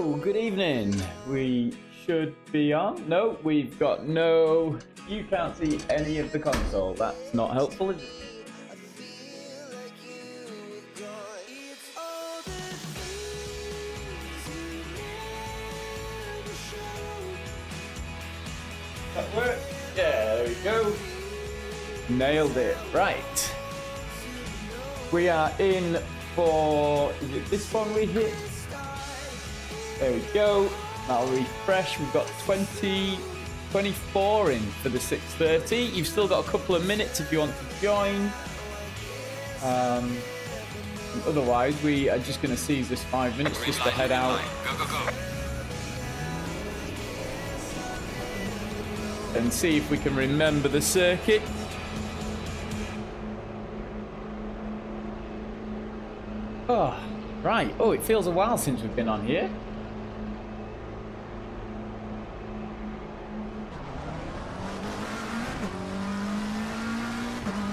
Hello, good evening. We should be on. No, we've got no... You can't see any of the console. That's not helpful, is it? That worked. Yeah, there we go. Nailed it. Right. We are in for... Is it this one we hit? There we go. That'll refresh. We've got 24 in for the 6:30. You've still got a couple of minutes if you want to join. Otherwise, we are just going to seize this 5 minutes just to head out. Go. And see if we can remember the circuit. Oh, right. Oh, it feels a while since we've been on here.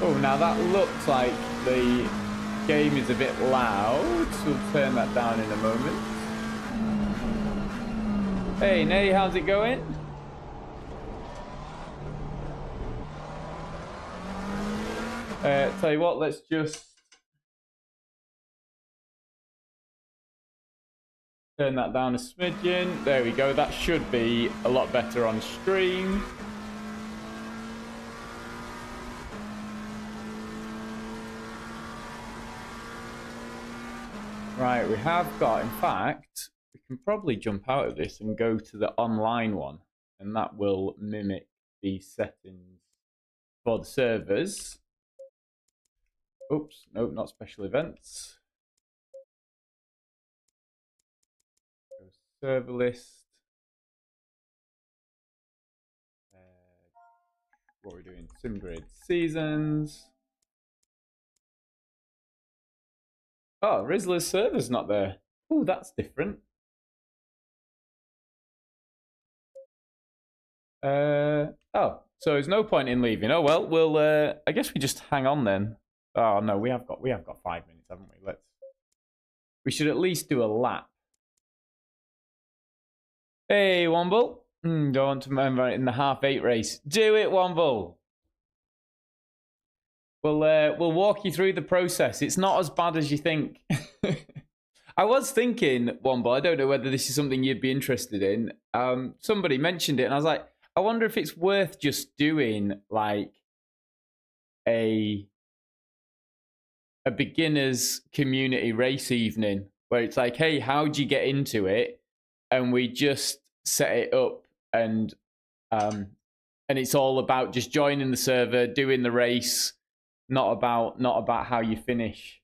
Oh, now that looks like the game is a bit loud, so we'll turn that down in a moment. Hey, Nay, how's it going? Tell you what, let's just turn that down a smidgen. There we go. That should be a lot better on stream. Right, we have got, in fact, we can probably jump out of this and go to the online one, and that will mimic the settings for the servers. Oops, nope, not special events. Server list. What are we doing? Simgrid Seasons. Oh, Rizzler's server's not there. Oh, that's different. Oh, so there's no point in leaving. Oh well, we'll. I guess we just hang on then. Oh no, we have got 5 minutes, haven't we? We should at least do a lap. Hey, Womble. Don't want to remember in the 8:30 race. Do it, Womble. We'll walk you through the process. It's not as bad as you think. I was thinking, Womble, I don't know whether this is something you'd be interested in. Somebody mentioned it, and I was like, I wonder if it's worth just doing like a beginner's community race evening where it's like, hey, how'd you get into it? And we just set it up, and it's all about just joining the server, doing the race, not about how you finish,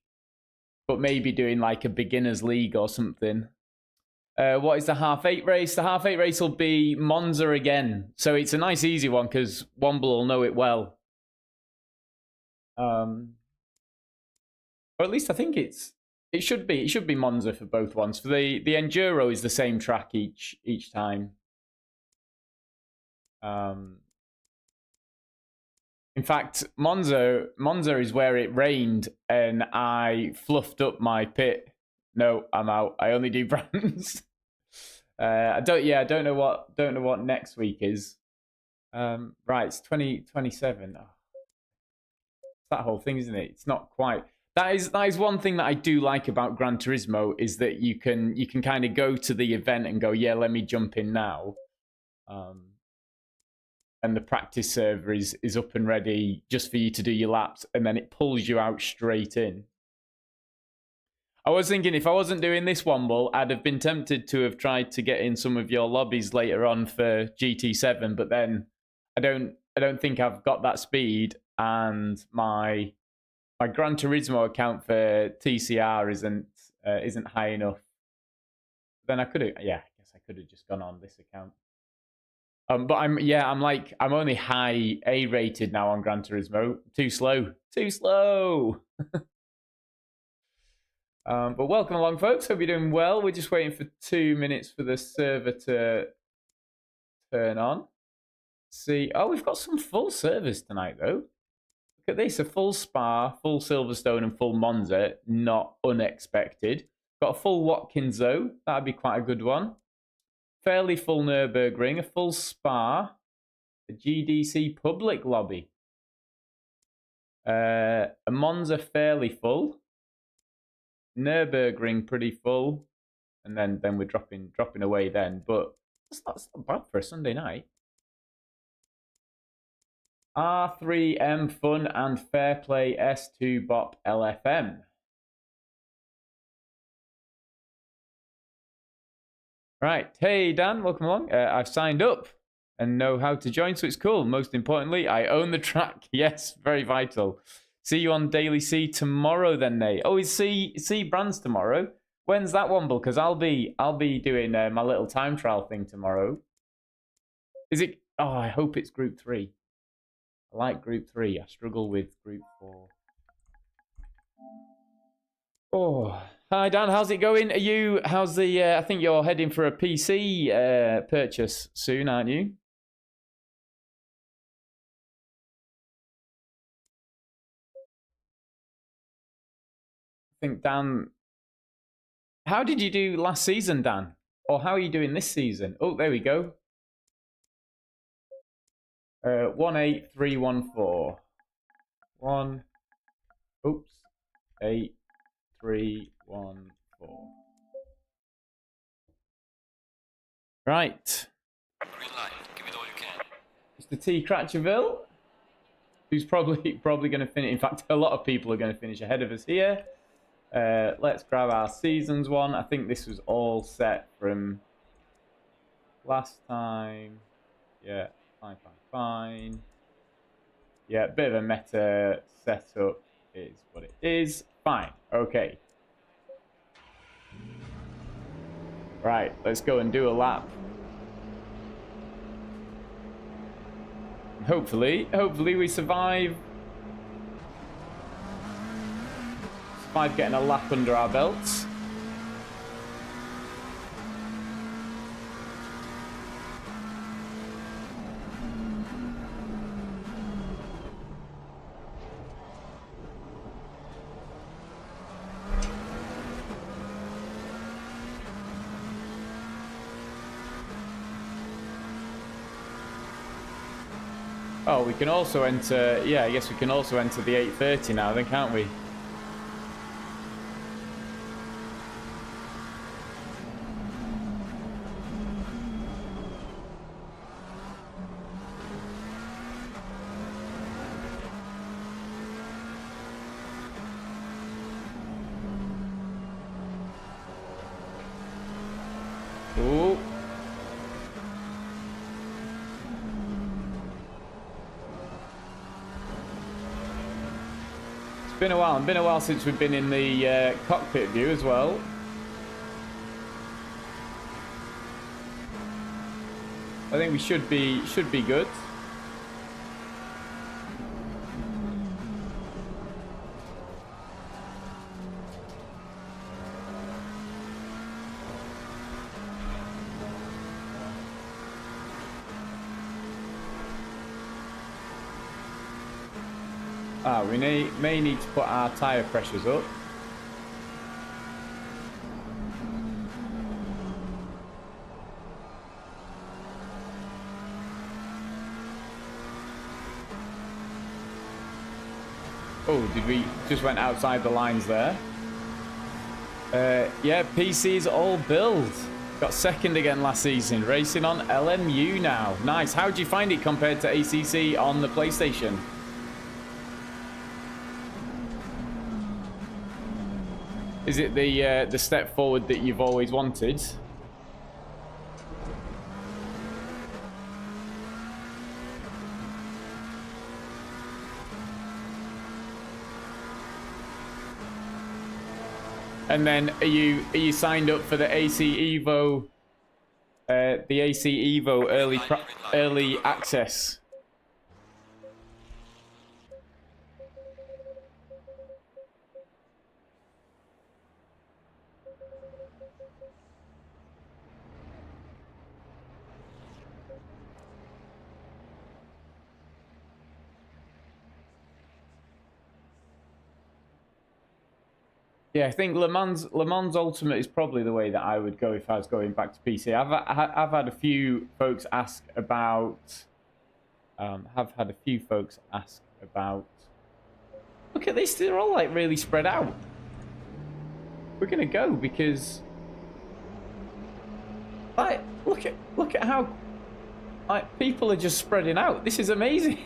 but maybe doing like a beginner's league or something. What is the 8:30 race? The 8:30 race will be Monza again, so it's a nice easy one because Womble will know it well. Or at least I think it should be Monza for both ones. For the enduro is the same track each time. In fact, Monza is where it rained and I fluffed up my pit. No, I'm out. I only do brands. I don't know what next week is. Right, it's 2027. Oh, that whole thing, isn't it? It's not quite. That is one thing that I do like about Gran Turismo is that you can kind of go to the event and go, yeah, let me jump in now. And the practice server is up and ready just for you to do your laps, and then it pulls you out straight in. I was thinking if I wasn't doing this Womble, I'd have been tempted to have tried to get in some of your lobbies later on for GT7, but then I don't think I've got that speed, and my Gran Turismo account for TCR isn't high enough. Then I could have, yeah, I guess I could have just gone on this account. But I'm only high A rated now on Gran Turismo. Too slow. But welcome along, folks. Hope you're doing well. We're just waiting for 2 minutes for the server to turn on. See, oh, we've got some full servers tonight though. Look at this: a full Spa, full Silverstone, and full Monza. Not unexpected. Got a full Watkins though. That'd be quite a good one. Fairly full Nürburgring, a full Spa, a GDC public lobby. A Monza fairly full. Nürburgring pretty full. And then we're dropping away then. But that's not bad for a Sunday night. R3M Fun and Fair Play S2 Bop LFM. Right. Hey, Dan. Welcome along. I've signed up and know how to join, so it's cool. Most importantly, I own the track. Yes, very vital. See you on Daily C tomorrow then, Nate. Oh, is C Brands tomorrow? When's that one, Bull? Because I'll be doing my little time trial thing tomorrow. Is it? Oh, I hope it's Group 3. I like Group 3. I struggle with Group 4. Oh, hi Dan. How's it going? How's the? I think you're heading for a PC purchase soon, aren't you? I think Dan. How did you do last season, Dan? Or how are you doing this season? Oh, there we go. 18314. 8314. Right. Green light. Give it all you can. Mr. T. Cratcherville, who's probably going to finish. In fact, a lot of people are going to finish ahead of us here. Let's grab our seasons one. I think this was all set from last time. Yeah, fine. Yeah, bit of a meta setup is what it is. Fine. Okay. Right, let's go and do a lap. Hopefully we survive. Survive getting a lap under our belts. Oh, we can also enter, yeah, I guess we can also enter the 830 now then, can't we? Ooh. It's been a while since we've been in the cockpit view as well. I think we should be good. We may need to put our tyre pressures up. Oh, did we just went outside the lines there? Yeah, PC's all build. Got second again last season, racing on LMU now. Nice. How do you find it compared to ACC on the PlayStation? Is it the step forward that you've always wanted? And then are you signed up for the AC Evo early access? Yeah, I think Le Mans Ultimate is probably the way that I would go if I was going back to PC. I've had a few folks ask about. Have had a few folks ask about. Look at this; they're all like really spread out. We're gonna go because, like, look at how, like, people are just spreading out. This is amazing.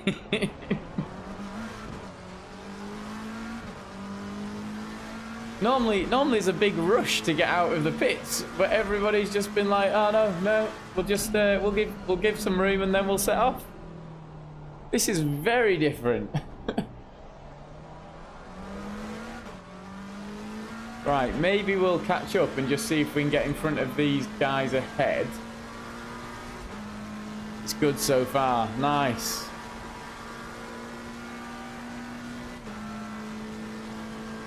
Normally there's a big rush to get out of the pits, but everybody's just been like, oh no, we'll just we'll give some room and then we'll set off. This is very different. Right, maybe we'll catch up and just see if we can get in front of these guys ahead. It's good so far. Nice.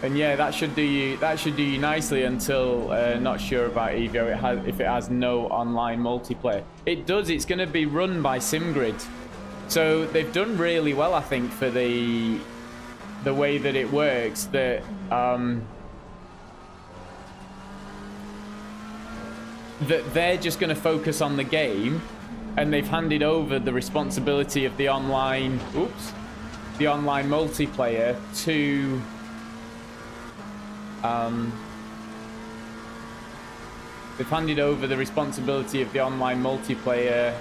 And yeah, that should do you nicely until not sure about Evo. If it has no online multiplayer. It does. It's going to be run by Simgrid, so they've done really well, I think, for the way that it works. That that they're just going to focus on the game, and they've handed over the responsibility of the online multiplayer to. They've handed over the responsibility of the online multiplayer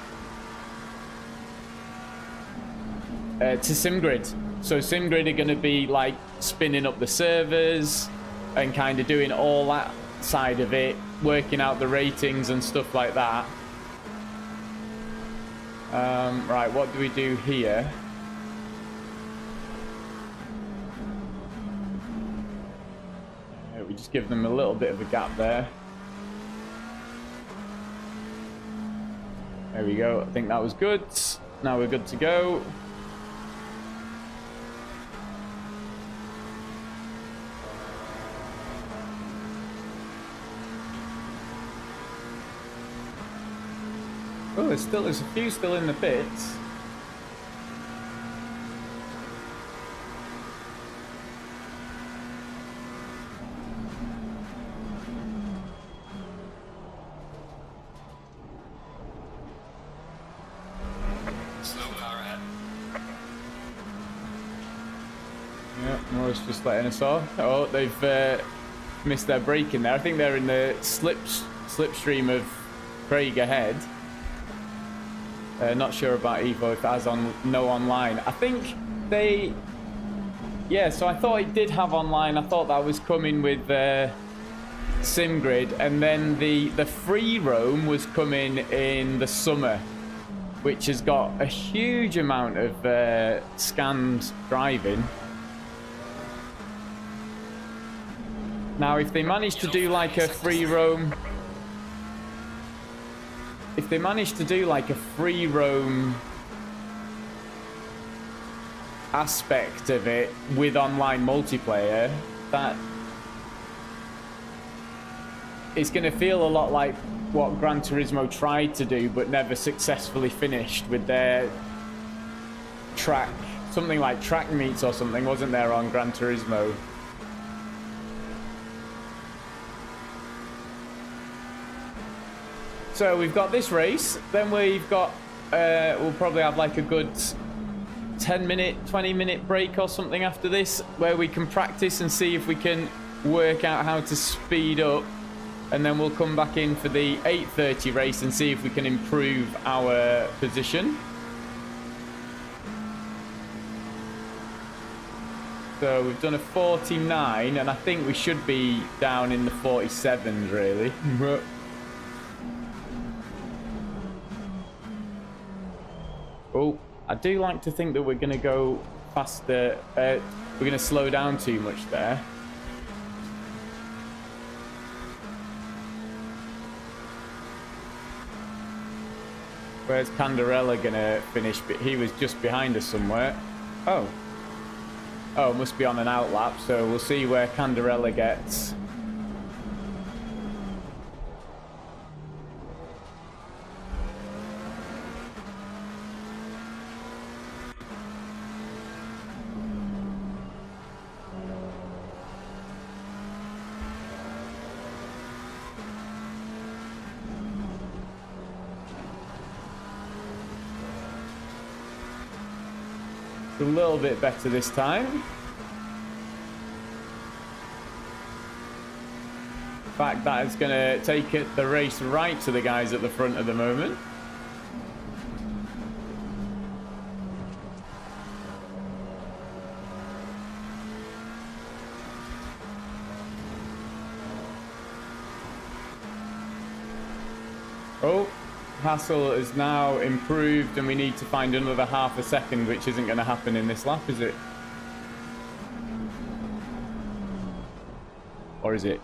to Simgrid. So Simgrid are going to be like spinning up the servers and kind of doing all that side of it, working out the ratings and stuff like that. Right, what do we do here? We just give them a little bit of a gap there. There we go. I think that was good. Now we're good to go. Oh, there's a few still in the pits. Norris just letting us off. Oh, they've missed their break in there. I think they're in the slipstream of Craig ahead. Not sure about Evo if it has no online. I think they... Yeah, so I thought it did have online. I thought that was coming with Simgrid. And then the free roam was coming in the summer, which has got a huge amount of scanned driving. Now, if they manage to do like a free roam... If they manage to do like a free roam aspect of it with online multiplayer, that it's going to feel a lot like what Gran Turismo tried to do but never successfully finished with their track, something like track meets or something, wasn't there, on Gran Turismo? So we've got this race, then we've got, we'll probably have like a good 10-minute, 20-minute break or something after this, where we can practice and see if we can work out how to speed up. And then we'll come back in for the 8:30 race and see if we can improve our position. So we've done a 49, and I think we should be down in the 47s, really. Oh, I do like to think that we're going to go faster. We're going to slow down too much there. Where's Candarella going to finish? But he was just behind us somewhere. Oh. Oh, must be on an outlap, so we'll see where Candarella gets. A little bit better this time. In fact, that is going to take the race right to the guys at the front at the moment. Oh, Hassel has now improved and we need to find another half a second, which isn't going to happen in this lap, is it? Or is it?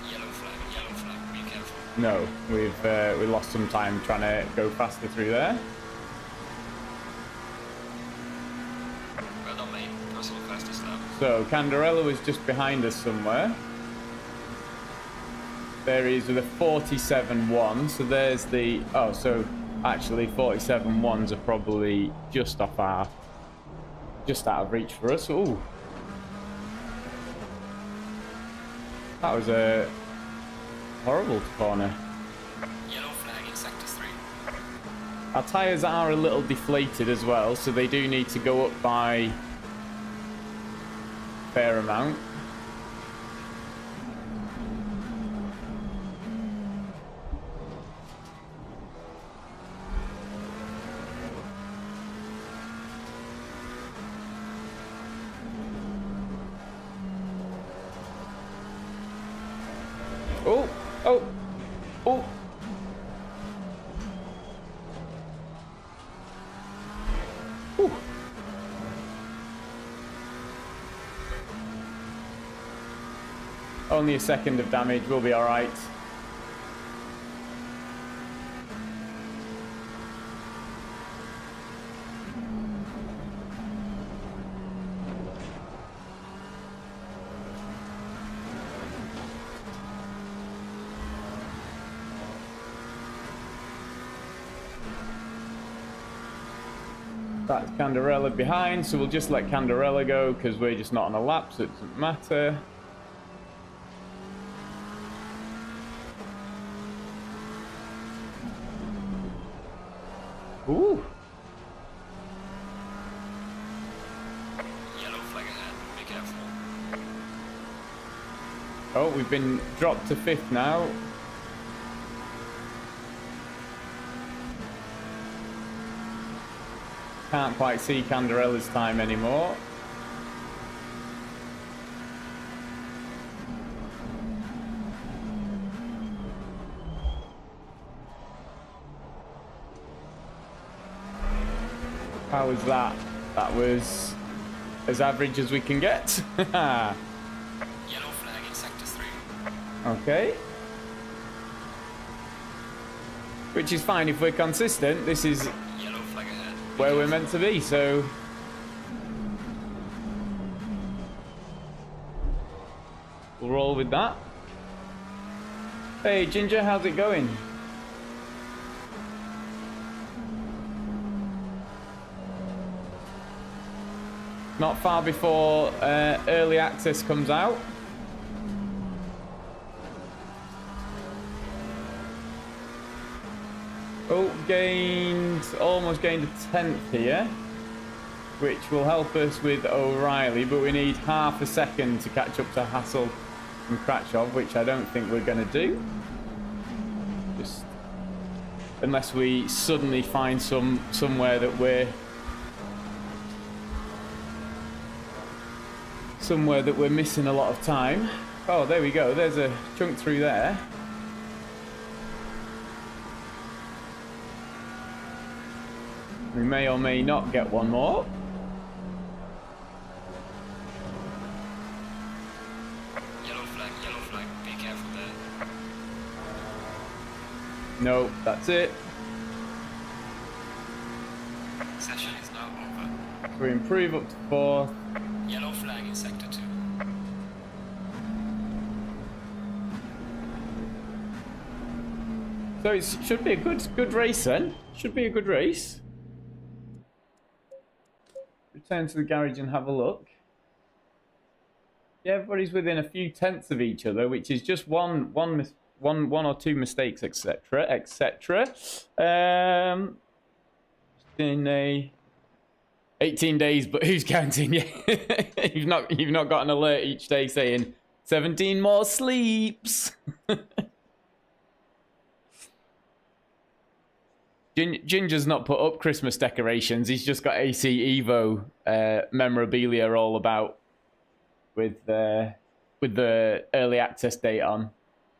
Yellow flag, be careful. No, we lost some time trying to go faster through there. Well done, mate. Personal fastest lap. So, Candarella was just behind us somewhere. There he is with a 47.1, so there's the... Oh, so actually 47.1s are probably just off our... just out of reach for us. Ooh. That was a horrible corner. Yellow flag in sector 3. Our tyres are a little deflated as well, so they do need to go up by a fair amount. Oh, oh, oh. Ooh. Only a second of damage, we'll be all right. That's Candarella behind, so we'll just let Candarella go because we're just not on a lap, so it doesn't matter. Ooh. Yellow flag ahead, be careful. Oh, we've been dropped to 5th now. Can't quite see Candarella's time anymore. How was that? That was as average as we can get. Yellow flag in sector 3. Okay. Which is fine if we're consistent. This is Yellow flag ahead. where we're meant to be, so we'll roll with that. Hey Ginger, how's it going? Not far before early access comes out. Oh, almost gained a 10th here, which will help us with O'Reilly, but we need half a second to catch up to Hassel and Kratchov, which I don't think we're going to do. Just unless we suddenly find somewhere that we're missing a lot of time. Oh, there we go. There's a chunk through there. We may or may not get one more. Yellow flag, be careful there. No, that's it. Session is now over. We improve up to 4th. Yellow flag in sector 2. So it should be a good race then. Should be a good race. Return to the garage and have a look. Yeah, everybody's within a few tenths of each other, which is just one or two mistakes, etc., etc. 18 days, but who's counting? you've not got an alert each day saying 17 more sleeps. Ginger's not put up Christmas decorations. He's just got AC Evo memorabilia all about with the early access date on.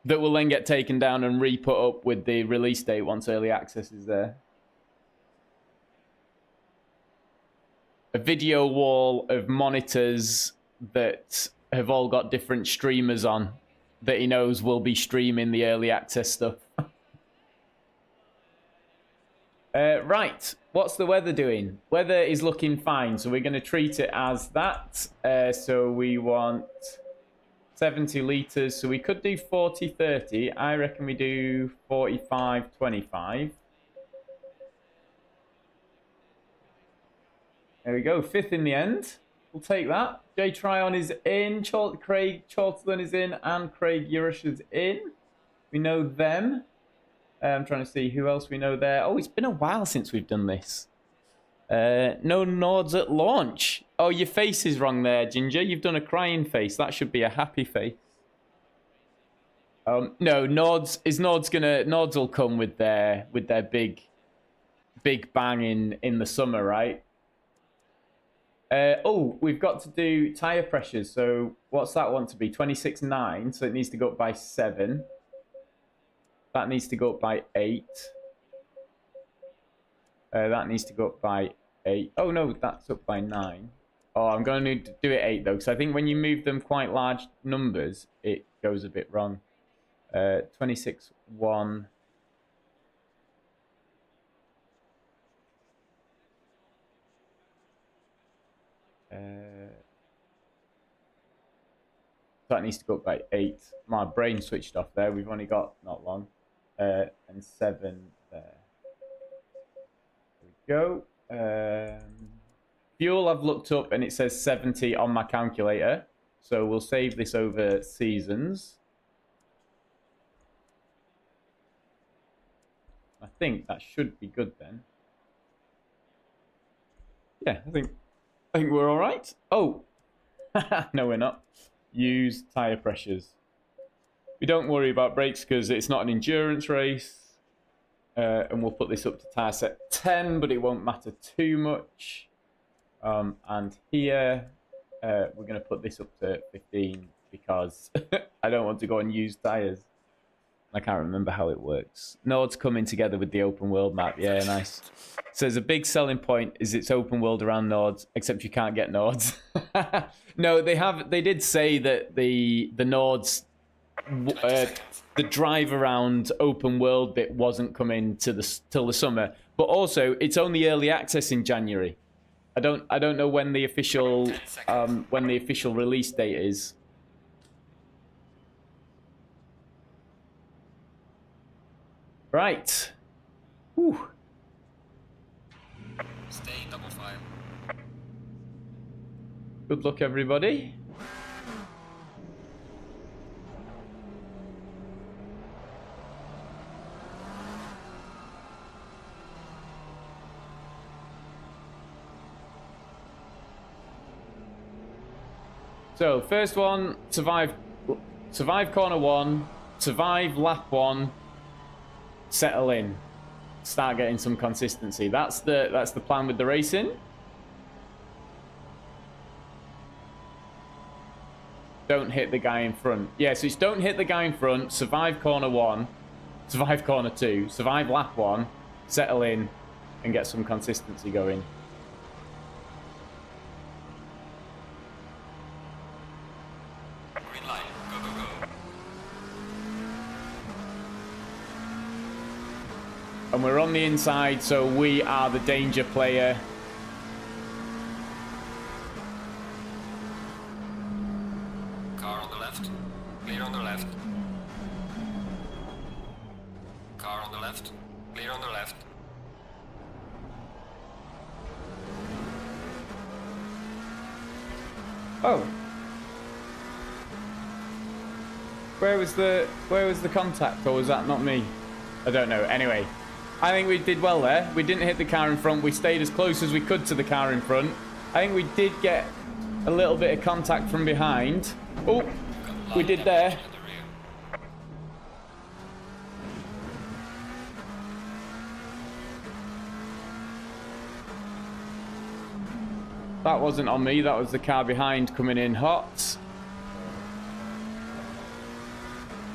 That will then get taken down and re-put up with the release date once early access is there. A video wall of monitors that have all got different streamers on that he knows will be streaming the early access stuff. Right, what's the weather doing? Weather is looking fine, so we're going to treat it as that. So we want 70 litres, so we could do 40-30. I reckon we do 45-25. There we go, 5th in the end. We'll take that. Jay Tryon is in, Craig Chortland is in, and Craig Urish is in. We know them. I'm trying to see who else we know there. Oh, it's been a while since we've done this. No Nords at launch. Oh, your face is wrong there, Ginger. You've done a crying face. That should be a happy face. No, Nords will come with their big bang in the summer, right? Oh, we've got to do tire pressures. So what's that want to be? 26.9. So it needs to go up by 7. That needs to go up by 8. That needs to go up by 8. Oh, no, that's up by 9. Oh, I'm going to need to do it 8, though, because I think when you move them quite large numbers, it goes a bit wrong. 26.1. That needs to go up by 8. My brain switched off there. We've only got not long. And 7 there. There we go. Fuel I've looked up and it says 70 on my calculator. So we'll save this over seasons. I think that should be good then. Yeah, I think we're all right. Oh, no, we're not. Use tire pressures. We don't worry about brakes because it's not an endurance race. And we'll put this up to tire set 10, but it won't matter too much. And here, we're going to put this up to 15 because I don't want to go and use tires. I can't remember how it works. Nodes coming together with the open world map. Yeah, nice. So there's a big selling point is it's open world around nodes, except you can't get nodes. No, they did say that the nodes, the drive around open world bit wasn't coming till the summer, but also it's only early access in January. I don't know when the official release date is. Right. Whew. Stay double file. Good luck, everybody. So, first one, survive corner 1, survive lap 1, settle in, start getting some consistency. That's the plan with the racing. Don't hit the guy in front. Yeah, so it's don't hit the guy in front, survive corner 1, survive corner 2, survive lap 1, settle in, and get some consistency going. Green light. Go, go, go. And we're on the inside, so we are the danger player. Car on the left. Clear on the left. Car on the left. Clear on the left. Oh. Where was the contact, or was that not me? I don't know. Anyway, I think we did well there. We didn't hit the car in front. We stayed as close as we could to the car in front. I think we did get a little bit of contact from behind. Oh, we did there. That wasn't on me. That was the car behind coming in hot.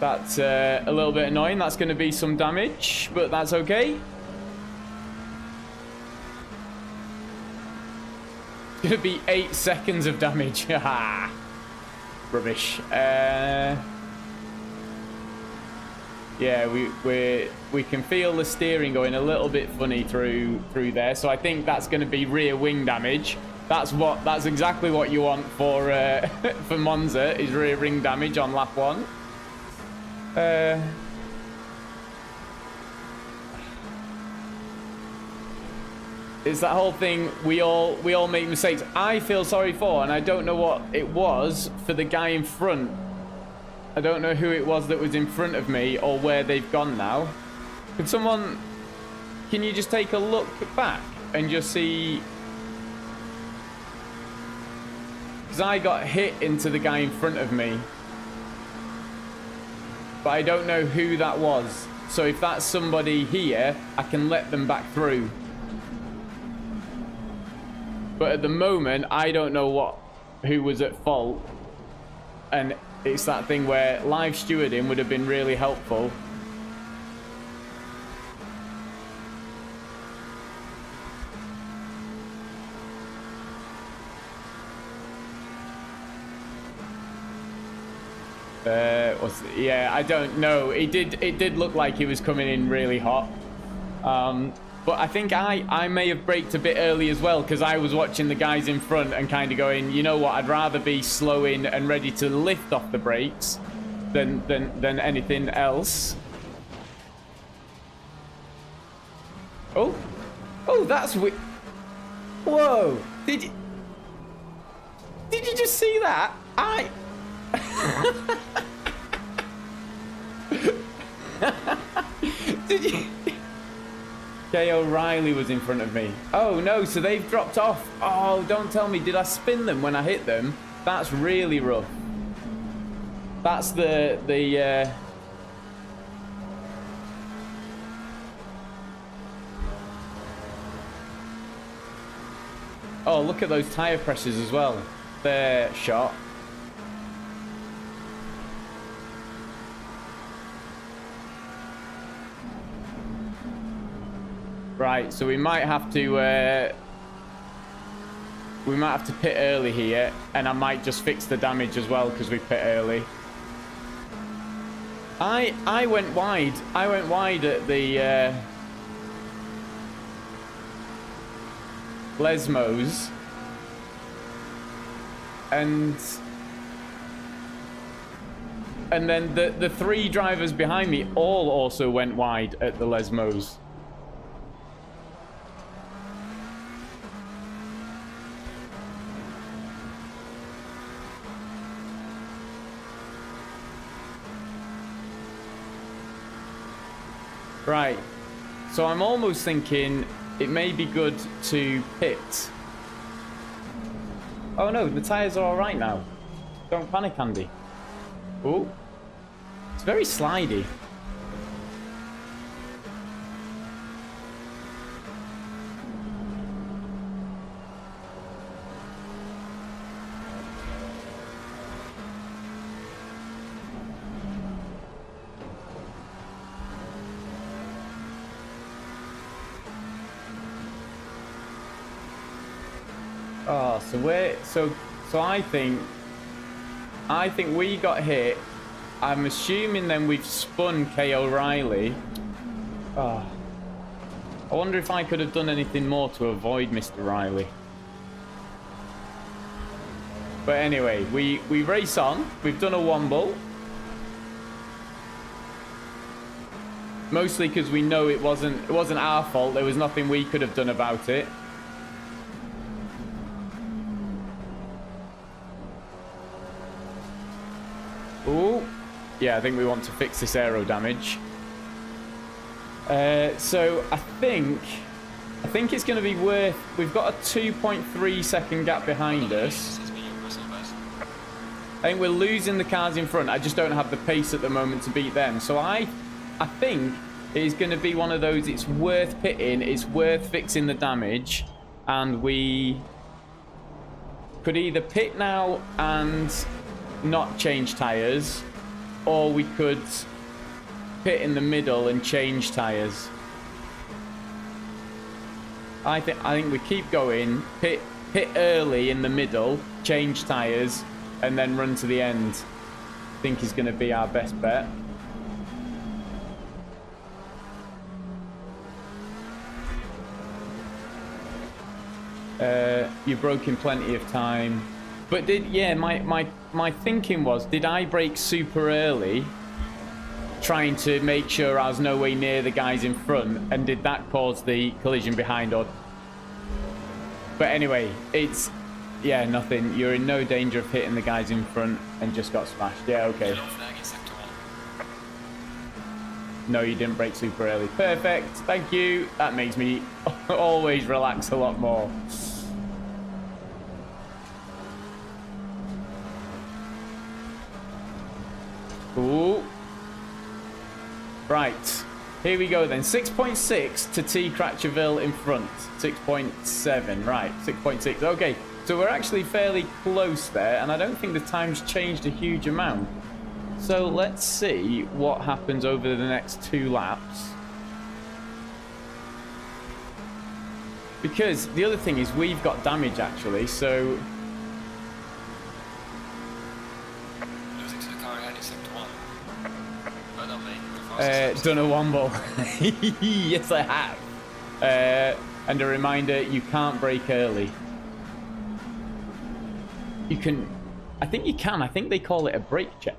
That's a little bit annoying. That's going to be some damage, but that's okay. It's going to be 8 seconds of damage. Haha. Rubbish. Yeah, we can feel the steering going a little bit funny through there. So I think that's going to be rear wing damage. That's exactly what you want for for Monza, is rear wing damage on lap 1. It's that whole thing, we all make mistakes. I feel sorry for, and I don't know what it was for the guy in front. I don't know who it was that was in front of me or where they've gone now. Can you just take a look back and just see? Because I got hit into the guy in front of me, but I don't know who that was. So if that's somebody here, I can let them back through. But at the moment, I don't know who was at fault. And it's that thing where live stewarding would have been really helpful. Yeah, I don't know. It did look like he was coming in really hot. But I think I may have braked a bit early as well, because I was watching the guys in front and kind of going, you know what, I'd rather be slowing and ready to lift off the brakes than anything else. Oh, that's whoa! Did you just see that? Did you? Kay O'Reilly was in front of me. Oh no, so they've dropped off. Oh, don't tell me. Did I spin them when I hit them? That's really rough. That's the Oh, look at those tire pressures as well. They're shot. Right, so we might have to pit early here, and I might just fix the damage as well because we pit early. I went wide. I went wide at the Lesmos, and then the 3 drivers behind me all also went wide at the Lesmos. Right, so I'm almost thinking it may be good to pit. Oh no, the tyres are all right now. Don't panic, Andy. Oh, it's very slidey. Oh, so I think we got hit. I'm assuming then we've spun Kay O'Reilly. Oh, I wonder if I could have done anything more to avoid Mr. Riley. But anyway, we race on. We've done a womble. Mostly because we know it wasn't our fault. There was nothing we could have done about it. Ooh. Yeah, I think we want to fix this aero damage. So I think it's going to be worth. We've got a 2.3 second gap behind us. I think we're losing the cars in front. I just don't have the pace at the moment to beat them. So I think it is going to be one of those. It's worth pitting. It's worth fixing the damage, and we could either pit now and not change tires, or we could pit in the middle and change tires. I think we keep going, pit early in the middle, change tires, and then run to the end. I think is going to be our best bet. You broke in plenty of time, but my thinking was, did I brake super early, trying to make sure I was no way near the guys in front, and did that cause the collision behind? Or but anyway, it's nothing. You're in no danger of hitting the guys in front and just got smashed. Yeah, okay. No, you didn't brake super early. Perfect. Thank you. That makes me always relax a lot more. Ooh. Right. Here we go then. 6.6 to T. Cratcherville in front. 6.7. Right. 6.6. Okay. So we're actually fairly close there, and I don't think the time's changed a huge amount. So let's see what happens over the next 2 laps. Because the other thing is we've got damage actually, so... Losing to the car ahead is sector 1. Well done, mate. Done a womble. Yes, I have. And a reminder, you can't brake early. You can... I think you can. I think they call it a brake check.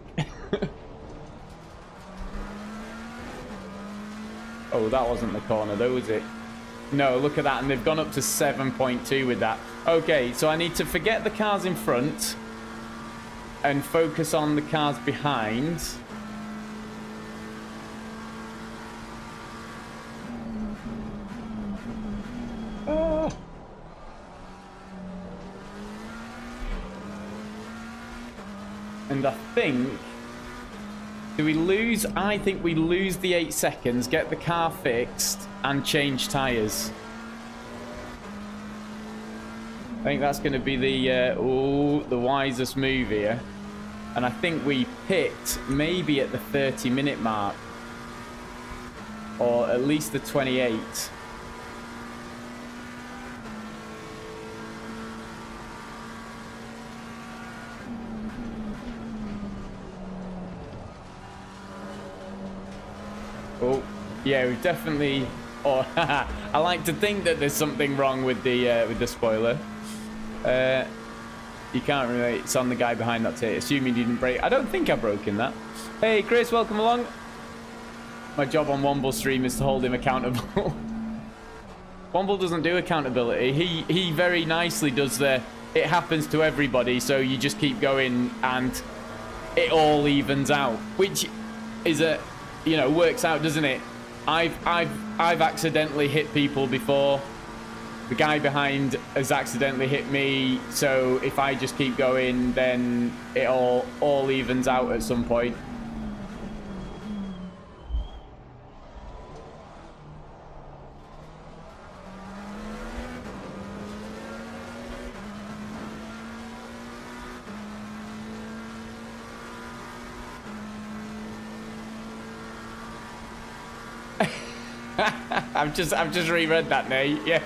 Oh, that wasn't the corner though, was it? No, look at that. And they've gone up to 7.2 with that. Okay, so I need to forget the cars in front and focus on the cars behind. And I think... Do we lose? I think we lose the 8 seconds, get the car fixed, and change tyres. I think that's going to be the wisest move here. And I think we pit maybe at the 30-minute mark. Or at least the 28. Oh, yeah, we've definitely... Oh, I like to think that there's something wrong with the spoiler. You can't really... It's on the guy behind that tape. Assuming you didn't break... I don't think I've broken that. Hey, Chris, welcome along. My job on Womble stream is to hold him accountable. Womble doesn't do accountability. He very nicely does the... It happens to everybody, so you just keep going and it all evens out. Which is a... You know, works out, doesn't it? I've accidentally hit people before. The guy behind has accidentally hit me. So if I just keep going, then it all evens out at some point. I've just reread that, Nate. Yes.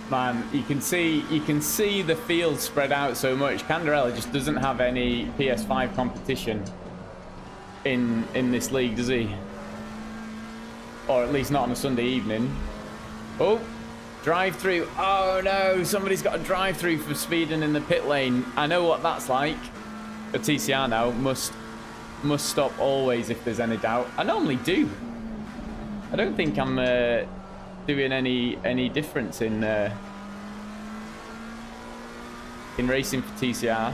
Man, you can see the field spread out so much. Candarella just doesn't have any PS5 competition. in this league, does he? Or at least not on a Sunday evening. Oh, drive through. Oh no, somebody's got a drive through for speeding in the pit lane. I know what that's like. A TCR now must stop always if there's any doubt. I normally do. I don't think I'm doing any difference in racing for TCR.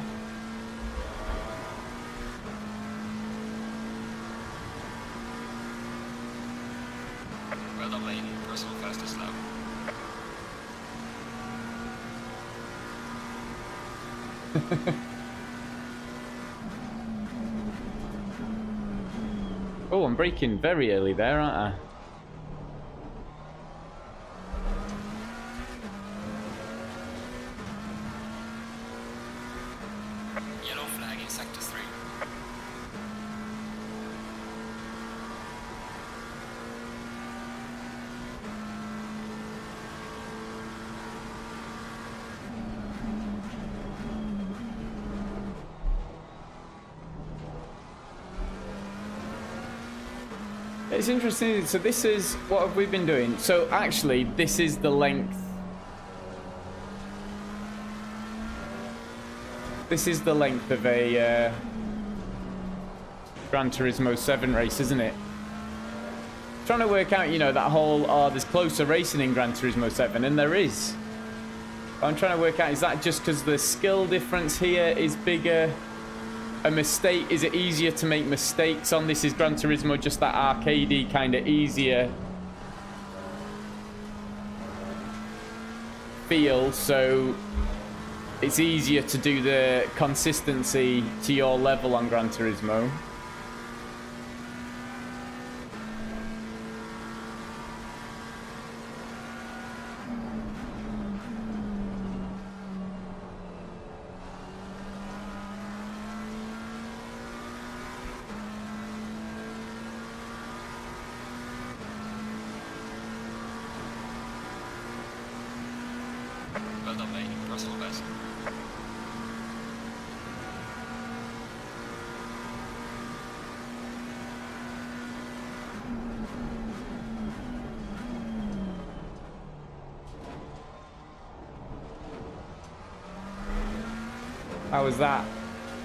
Well done, mate. Personal fastest lap. Oh, I'm braking very early there, aren't I? Yellow flag in sector 3. It's interesting. So this is what have we been doing? So actually, this is the length. This is the length of a Gran Turismo 7 race, isn't it? Trying to work out, you know, that whole there's closer racing in Gran Turismo 7, and there is. But I'm trying to work out, is that just because the skill difference here is bigger? A mistake, is it easier to make mistakes on this? Is Gran Turismo just that arcadey kind of easier feel, so it's easier to do the consistency to your level on Gran Turismo? Well done, mate. Personal best. How was that?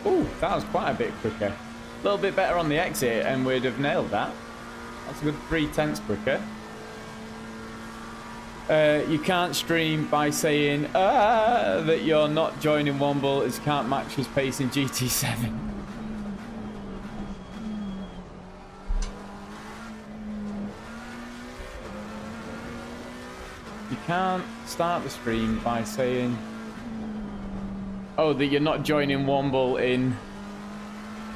Ooh, that was quite a bit quicker. A little bit better on the exit and we'd have nailed that. That's a good 3/10 quicker. You can't stream by saying that you're not joining Womble as you can't match his pace in GT7. You can't start the stream by saying, oh, that you're not joining Womble in.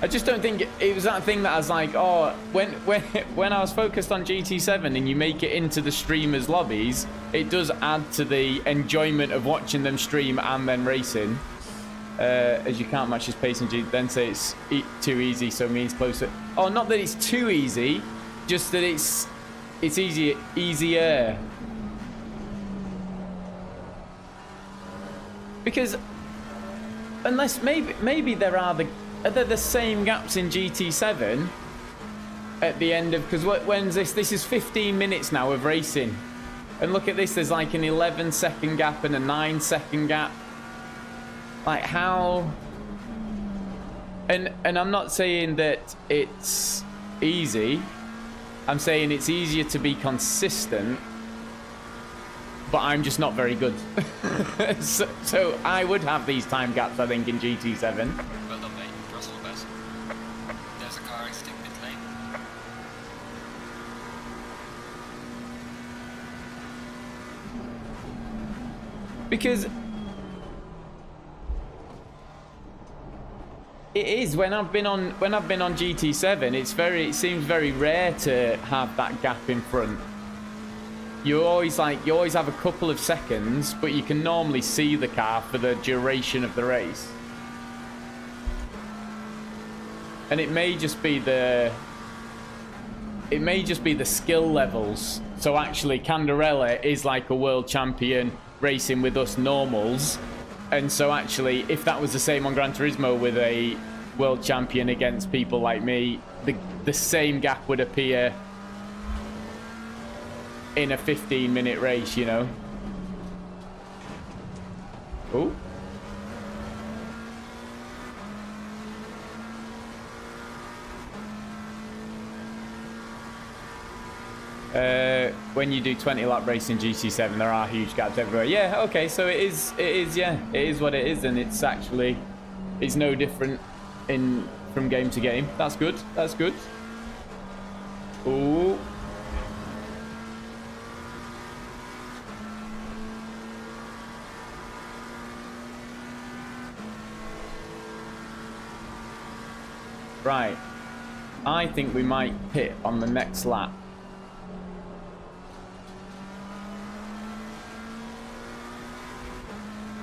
I just don't think it was that thing that I was like, oh, when I was focused on GT7 and you make it into the streamers' lobbies, it does add to the enjoyment of watching them stream and then racing. As you can't match his pace in GT, then say it's too easy, so it means closer. Oh, not that it's too easy, just that it's easier. Because unless maybe there are the same gaps in GT7 at the end of, because when's this? This is 15 minutes now of racing, and look at this. There's like an 11-second gap and a 9-second gap. Like how? And I'm not saying that it's easy. I'm saying it's easier to be consistent. But I'm just not very good. so I would have these time gaps, I think, in GT7. Well done, mate. Personal best. There's a car exiting pit lane. Because it is when I've been on GT7, it seems very rare to have that gap in front. You always have a couple of seconds, but you can normally see the car for the duration of the race. And it may just be the skill levels. So actually Candarella is like a world champion racing with us normals. And so actually if that was the same on Gran Turismo with a world champion against people like me, the same gap would appear in a 15-minute race, you know. Oh. When you do 20-lap race in GT7, there are huge gaps everywhere. Yeah, okay, so it is, yeah, it is what it is, and it's actually, it's no different from game to game. That's good, that's good. Ooh. Right, I think we might pit on the next lap.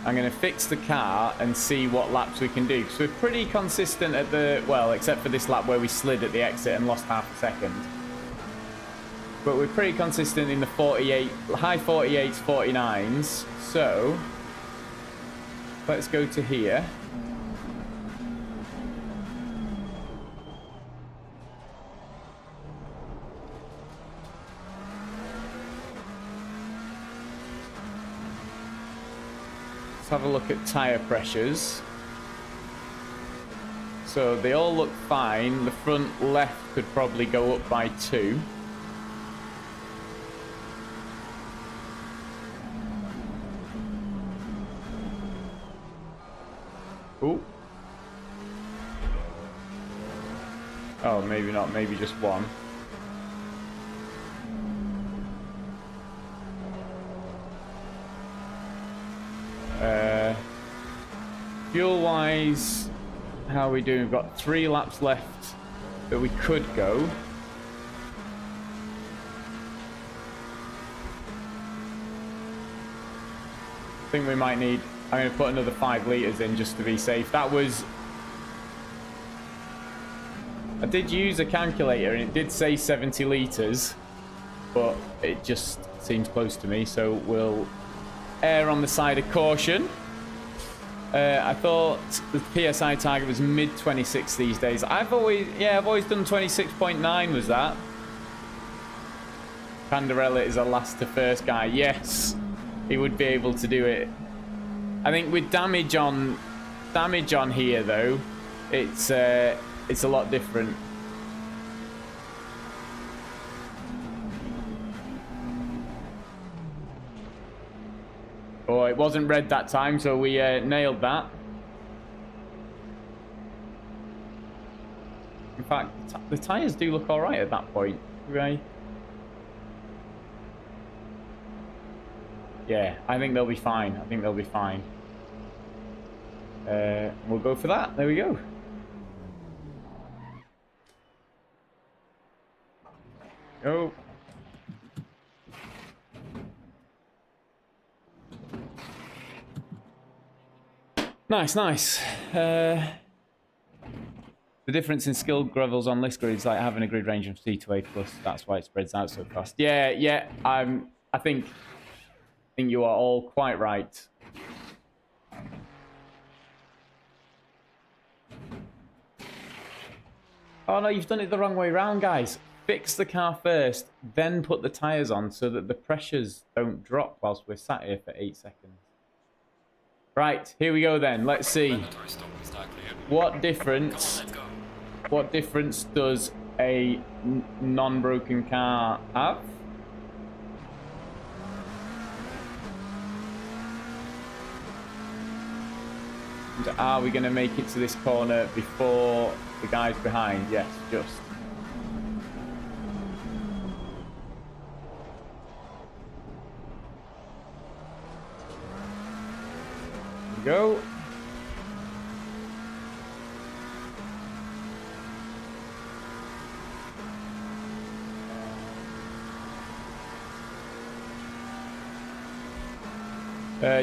I'm going to fix the car and see what laps we can do. Because we're pretty consistent at the... Well, except for this lap where we slid at the exit and lost half a second. But we're pretty consistent in the 48... High 48s, 49s. So, let's go to here. Let's have a look at tyre pressures. So they all look fine. The front left could probably go up by 2. Ooh. Oh, maybe not. Maybe just 1. Fuel-wise, how are we doing? We've got 3 laps left that we could go. I think we might need... I'm going to put another 5 litres in just to be safe. That was... I did use a calculator and it did say 70 litres, but it just seems close to me, so we'll err on the side of caution. I thought the PSI target was mid-26 these days. I've always done 26.9 was that. Pandarella is a last to first guy. Yes, he would be able to do it. I think with damage on here though, it's a lot different. Oh, it wasn't red that time, so we nailed that. In fact, the tyres do look all right at that point, right? Yeah, I think they'll be fine. I think they'll be fine. We'll go for that. There we go. Go. Nice, nice. The difference in skill gravels on list grids, like having a grid range of C to A plus, that's why it spreads out so fast. Yeah, yeah. I think you are all quite right. Oh no, you've done it the wrong way round, guys. Fix the car first, then put the tyres on so that the pressures don't drop whilst we're sat here for 8 seconds. Right, here we go then. Let's see. What difference does a non-broken car have? And are we going to make it to this corner before the guys behind? Yes, just. Go.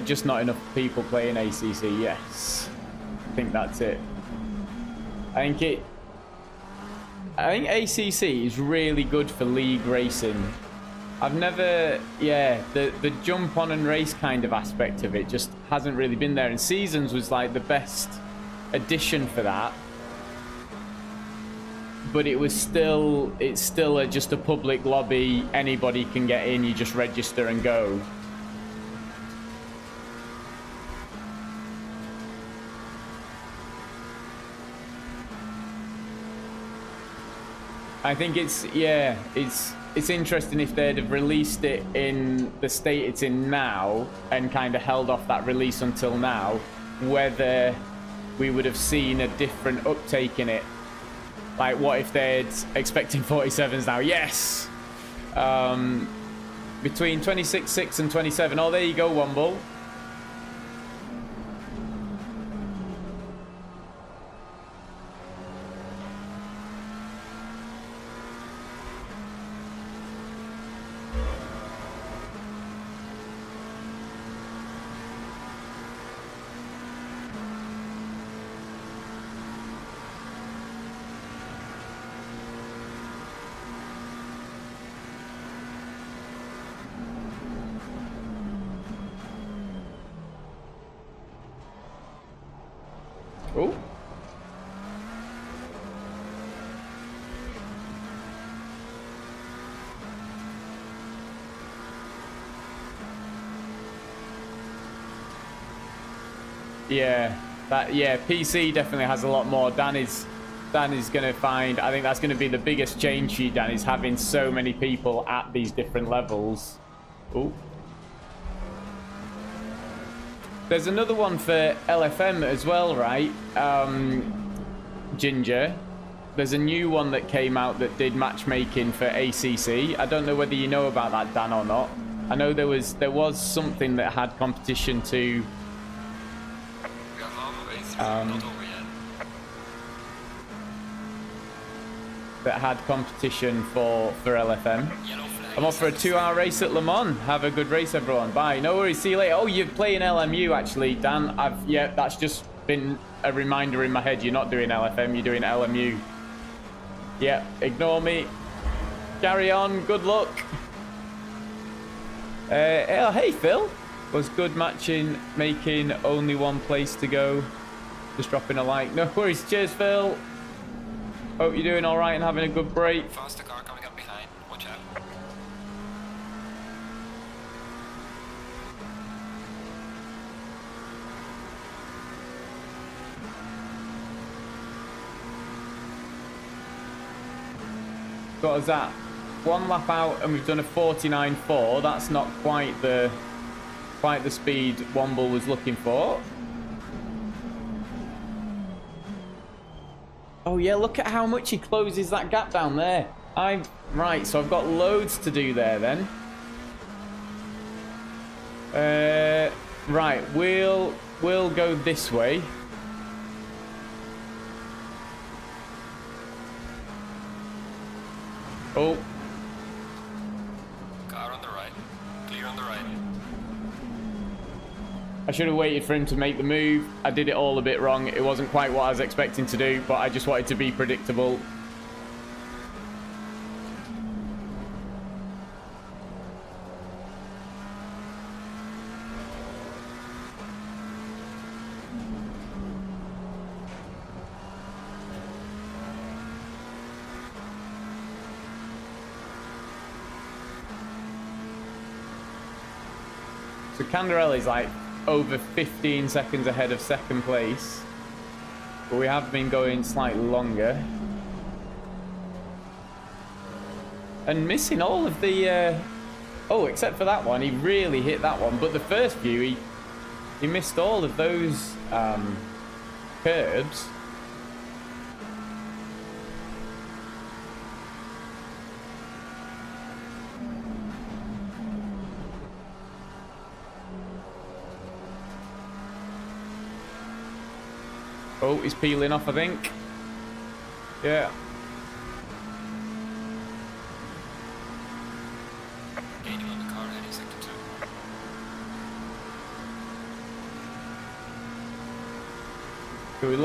Just not enough people playing ACC, yes. I think that's it. I think ACC is really good for league racing. I've never, the jump on and race kind of aspect of it just hasn't really been there. And Seasons was like the best addition for that. but it's still just a public lobby. Anybody can get in. You just register and go. I think it's interesting if they'd have released it in the state it's in now and kind of held off that release until now, whether we would have seen a different uptake in it. Like, what if they're expecting 47s now? Yes! Between 26.6 and 27. Oh, there you go, Womble. Oh. Yeah, PC definitely has a lot more. Dan is going to find, I think that's going to be the biggest change for you, Dan, is having so many people at these different levels. Oh. There's another one for LFM as well, right? Ginger. There's a new one that came out that did matchmaking for ACC. I don't know whether you know about that, Dan, or not. I know there was something that had competition to... that had competition for LFM. I'm off for a 2-hour race at Le Mans. Have a good race, everyone. Bye. No worries. See you later. Oh, you're playing LMU, actually, Dan. Yeah, that's just been a reminder in my head. You're not doing LFM. You're doing LMU. Yeah, ignore me. Carry on. Good luck. Hey, Phil. Was good matching, making only one place to go. Just dropping a like. No worries. Cheers, Phil. Hope you're doing all right and having a good break. Faster car coming up behind. Watch out. What was that? One lap out and we've done a 49.4. That's not quite the speed Womble was looking for. Oh yeah, look at how much he closes that gap down there. Right, so I've got loads to do there then. Right, we'll go this way. Oh. Car on the right. Clear on the right. I should have waited for him to make the move. I did it all a bit wrong. It wasn't quite what I was expecting to do, but I just wanted to be predictable. So Candarelli's like over 15 seconds ahead of second place, but we have been going slightly longer and missing all of the oh, except for that one. He really hit that one, but the first few he missed all of those curbs. Oh, he's peeling off, I think. Yeah. Gaining on the car, heading sector 2. So we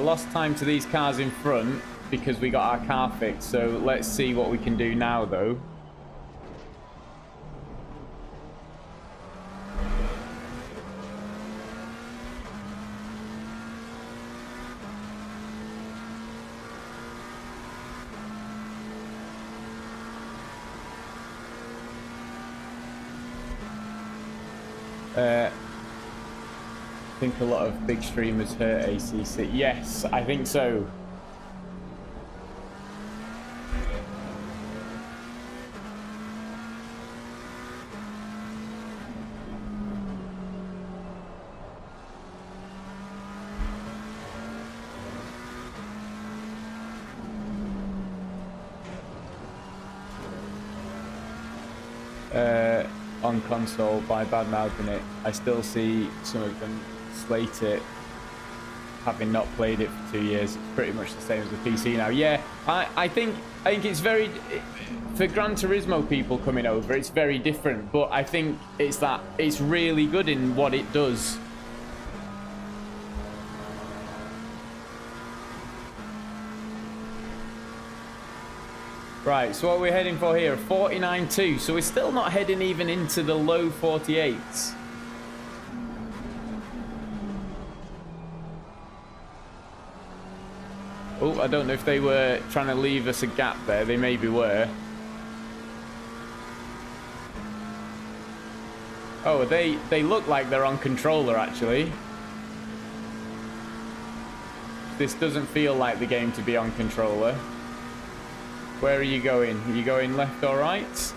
lost time to these cars in front because we got our car fixed. So let's see what we can do now, though. I think a lot of big streamers hurt ACC. Yes, I think so. On console by bad-mouthing it, I still see some of them slate it, having not played it for 2 years. It's pretty much the same as the PC now. Yeah, I think it's very, for Gran Turismo people coming over, it's very different, but I think it's that it's really good in what it does. Right, so what we're heading for here, 49.2, so we're still not heading even into the low 48s. Oh, I don't know if they were trying to leave us a gap there, they maybe were. Oh, they look like they're on controller, actually. This doesn't feel like the game to be on controller. Where are you going? Are you going left or right?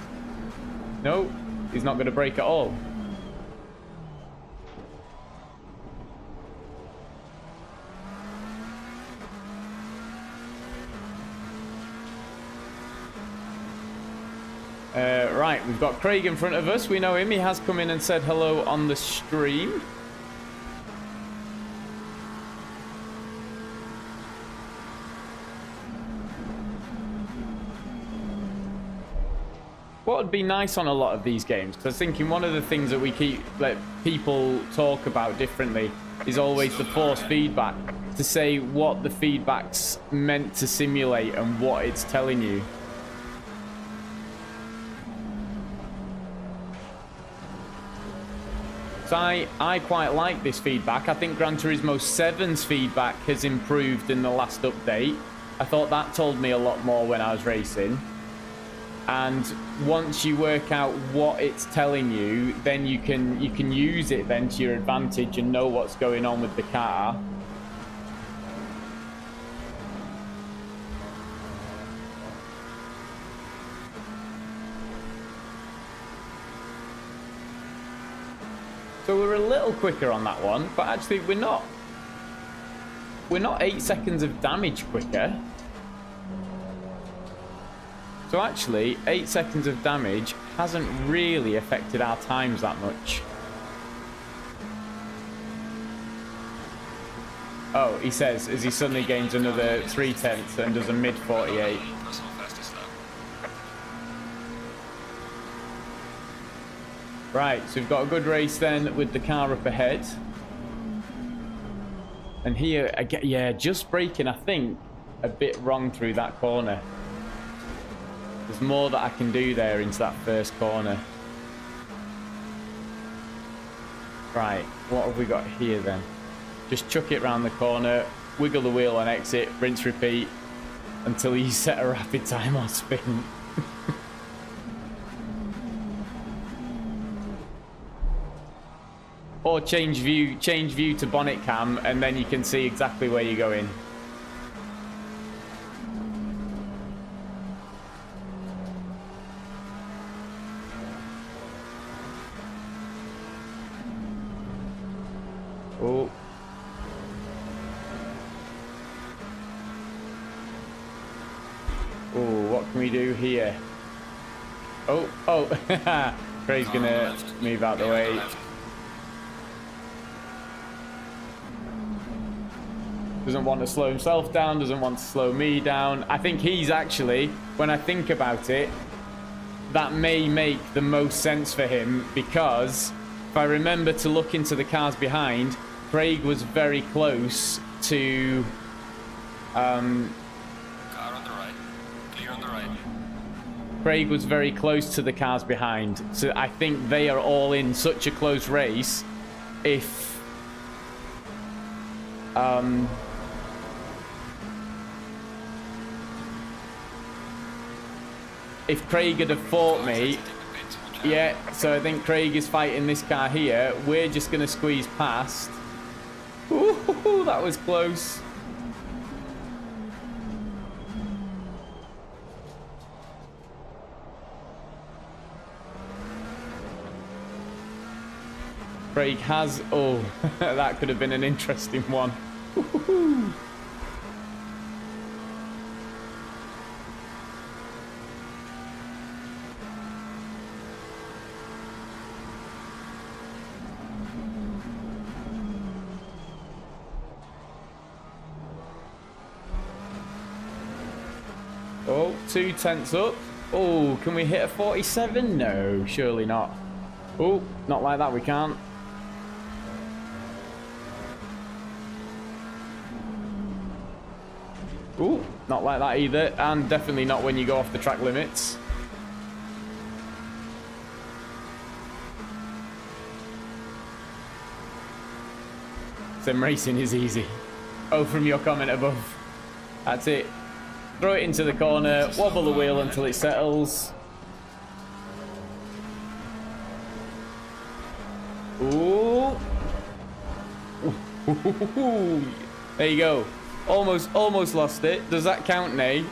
No, he's not going to brake at all. Right, we've got Craig in front of us. We know him. He has come in and said hello on the stream. What would be nice on a lot of these games, because I was thinking one of the things that we keep, like, people talk about differently is always the force feedback, to say what the feedback's meant to simulate and what it's telling you. So I quite like this feedback. I think Gran Turismo 7's feedback has improved in the last update. I thought that told me a lot more when I was racing. And once you work out what it's telling you, then you can use it then to your advantage and know what's going on with the car. So we're a little quicker on that one, but actually we're not 8 seconds of damage quicker. So actually, 8 seconds of damage hasn't really affected our times that much. Oh, he says, as he suddenly gains another 3/10 and does a mid 48. Right, so we've got a good race then with the car up ahead. And here, again, yeah, just braking, I think, a bit wrong through that corner. There's more that I can do there into that first corner. Right, what have we got here then? Just chuck it round the corner, wiggle the wheel on exit, rinse, repeat, until you set a rapid time or spin. Or change view to bonnet cam, and then you can see exactly where you're going. Oh. Oh, what can we do here? Oh, Craig's gonna move out the way. Doesn't want to slow himself down, doesn't want to slow me down. I think he's actually, when I think about it, that may make the most sense for him, because if I remember to look into the cars behind, Craig was very close to... Car on the right. Clear on the right. Craig was very close to the cars behind. So I think they are all in such a close race. If Craig had have fought me, Yeah, so I think Craig is fighting this car here. We're just going to squeeze past. Ooh, that was close. Craig has... Oh, that could have been an interesting one. Woohoo. Oh, 2 tenths up. Oh, can we hit a 47? No, surely not. Oh, not like that, we can't. Ooh, not like that either, and definitely not when you go off the track limits. Sim racing is easy. Oh, from your comment above. That's it. Throw it into the corner, wobble the wheel until it settles. Ooh. There you go. Almost lost it. Does that count, Nay?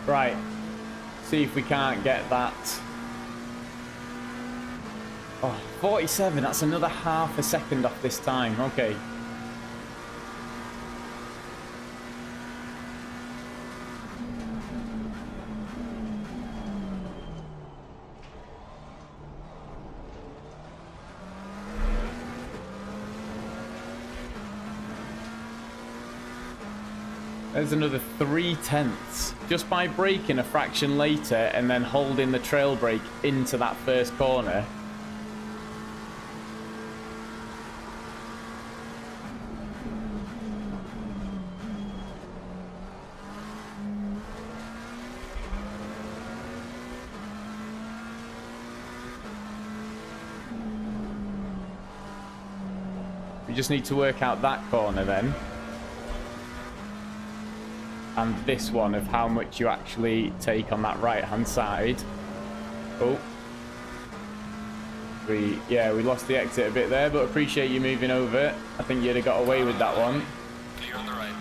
Right. See if we can't get that. Oh, 47. That's another half a second off this time. Okay. There's another 3 tenths just by braking a fraction later and then holding the trail brake into that first corner. We just need to work out that corner then. And this one of how much you actually take on that right hand side. Oh, we lost the exit a bit there, but appreciate you moving over. I think you'd have got away with that one. Clear on the right.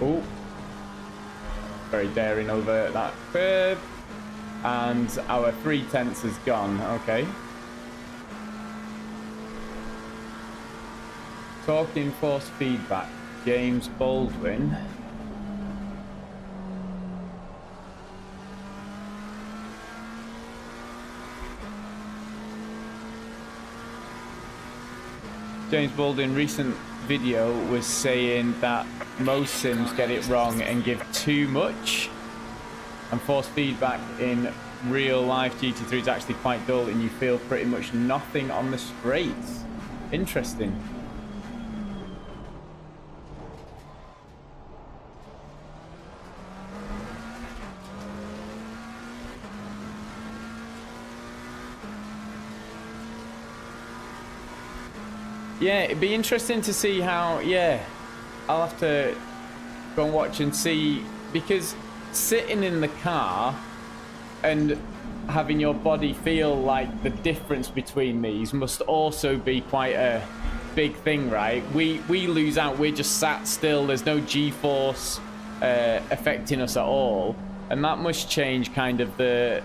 Oh, very daring over that curb. And our 3 tenths has gone. Okay. Talking force feedback. James Baldwin. James Baldwin recent video was saying that most sims get it wrong and give too much. And force feedback in real life GT3 is actually quite dull and you feel pretty much nothing on the straights. Interesting. Yeah, it'd be interesting to see how, I'll have to go and watch and see, because sitting in the car and having your body feel like the difference between these must also be quite a big thing, right? We lose out, we're just sat still, there's no G-force affecting us at all, and that must change kind of the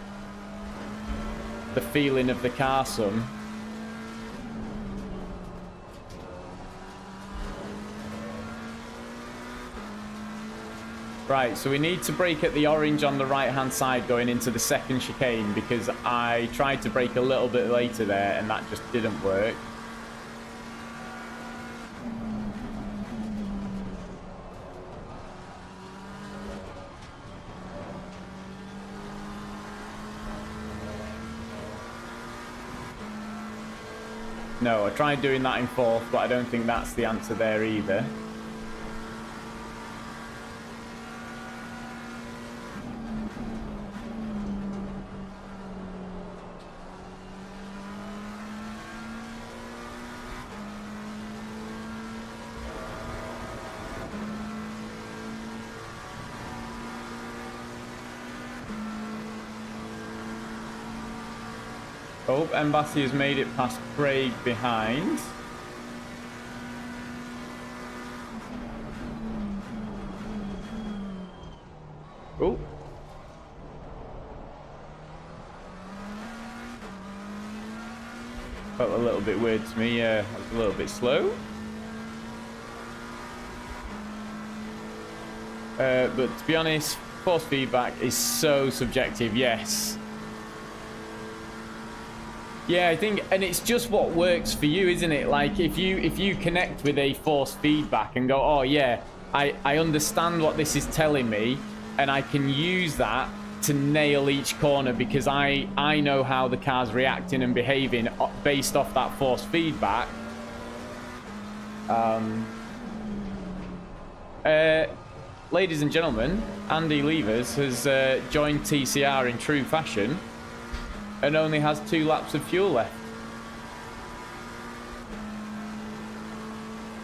feeling of the car some. Right, so we need to brake at the orange on the right-hand side going into the second chicane, because I tried to brake a little bit later there and that just didn't work. No, I tried doing that in fourth, but I don't think that's the answer there either. Oh, Embassy has made it past Craig behind. Oh. Felt a little bit weird to me. I was a little bit slow. But to be honest, force feedback is so subjective, yes. Yeah, I think, and it's just what works for you, isn't it? Like, if you connect with a force feedback and go, oh yeah, I understand what this is telling me, and I can use that to nail each corner because I know how the car's reacting and behaving based off that force feedback. Ladies and gentlemen, Andy Levers has joined TCR in true fashion and only has 2 laps of fuel left.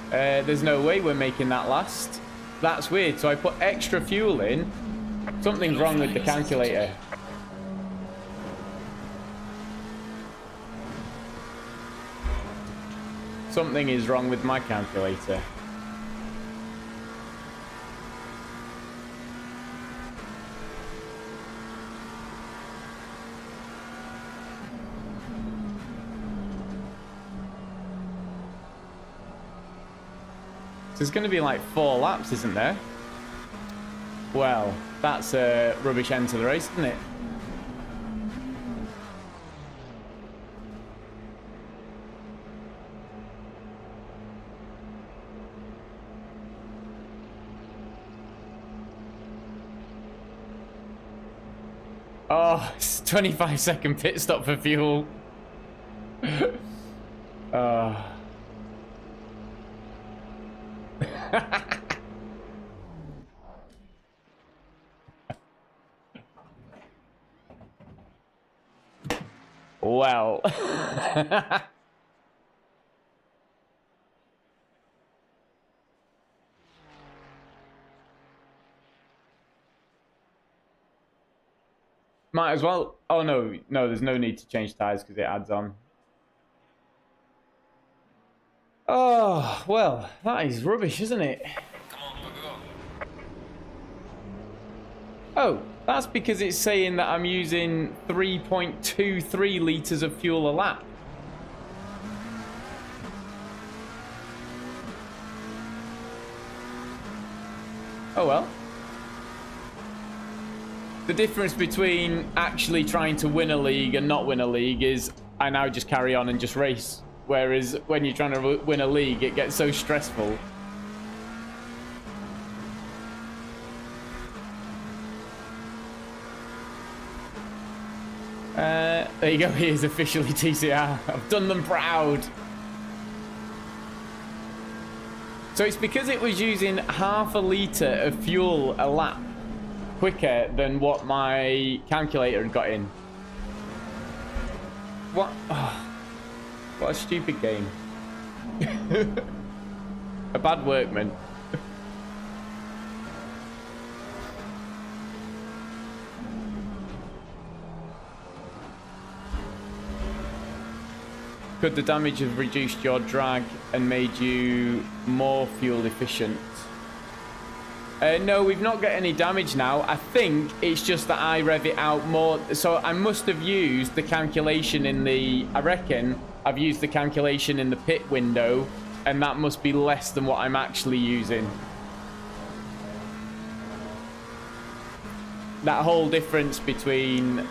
There's no way we're making that last. That's weird. So I put extra fuel in. Something's wrong with the calculator. Something is wrong with my calculator. There's going to be like 4 laps, isn't there? Well, that's a rubbish end to the race, isn't it? Oh, it's a 25-second pit stop for fuel. Well. Might as well. Oh, no, there's no need to change tires because it adds on. Oh, well, that is rubbish, isn't it? Come on, go. Oh, that's because it's saying that I'm using 3.23 litres of fuel a lap. Oh well. The difference between actually trying to win a league and not win a league is I now just carry on and just race. Whereas when you're trying to win a league, it gets so stressful. There you go, he is officially TCR. I've done them proud. So it's because it was using half a litre of fuel a lap quicker than what my calculator had got in. What? Oh, what a stupid game. A bad workman. Could the damage have reduced your drag and made you more fuel efficient? No, we've not got any damage now. I think it's just that I rev it out more. So I must have used the calculation in the... I reckon I've used the calculation in the pit window, and that must be less than what I'm actually using. That whole difference between...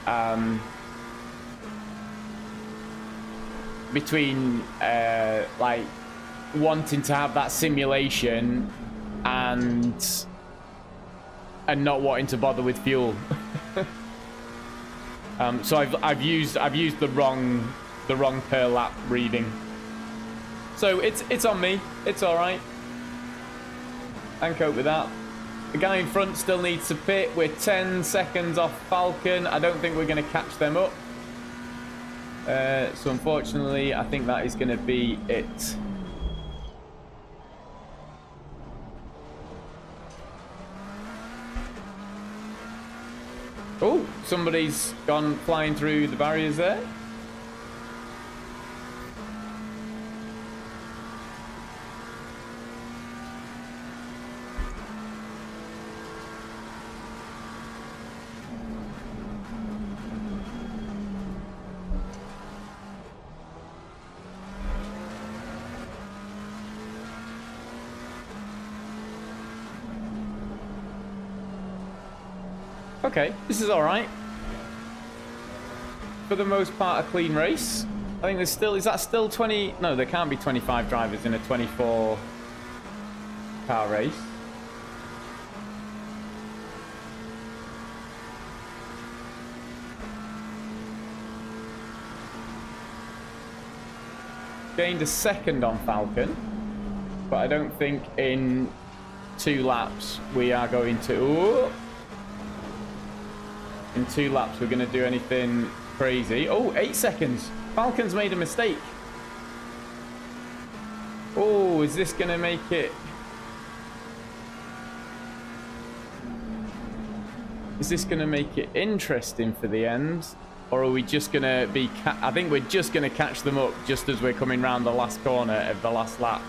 like wanting to have that simulation and not wanting to bother with fuel. So I've used the wrong per lap reading. So it's on me. It's all right. I can cope with that. The guy in front still needs to pit. We're 10 seconds off Falcon. I don't think we're going to catch them up. So unfortunately, I think that is going to be it. Oh, somebody's gone flying through the barriers there. Okay, this is all right. For the most part, a clean race. I think there's still, is that still 20? No, there can't be 25 drivers in a 24 car race. Gained a second on Falcon, but I don't think in 2 laps we are going to... Ooh. In 2 laps, we're going to do anything crazy. Oh, 8 seconds. Falcon's made a mistake. Oh, is this going to make it? Is this going to make it interesting for the end? Or are we just going to be... I think we're just going to catch them up just as we're coming round the last corner of the last lap.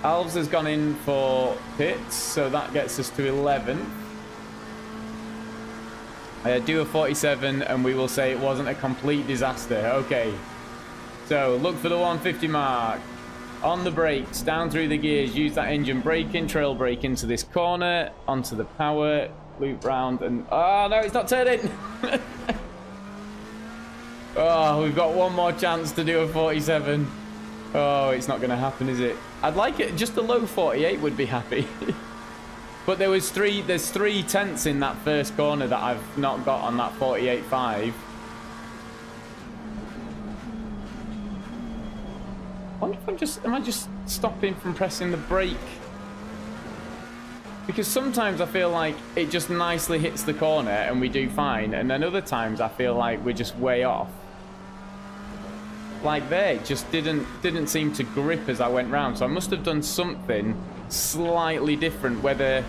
Alves has gone in for pits, so that gets us to 11th. Do a 47 and we will say it wasn't a complete disaster. Okay, so look for the 150 mark. On the brakes, down through the gears, use that engine braking, trail brake into this corner, onto the power, loop round and... Oh no, it's not turning. Oh, we've got one more chance to do a 47. Oh, it's not going to happen, is it? I'd like it, just a low 48 would be happy. But there's 3 tenths in that first corner that I've not got on that 48.5. I wonder if am I just stopping from pressing the brake? Because sometimes I feel like it just nicely hits the corner and we do fine, and then other times I feel like we're just way off. Like there, it just didn't seem to grip as I went round, so I must have done something slightly different, whether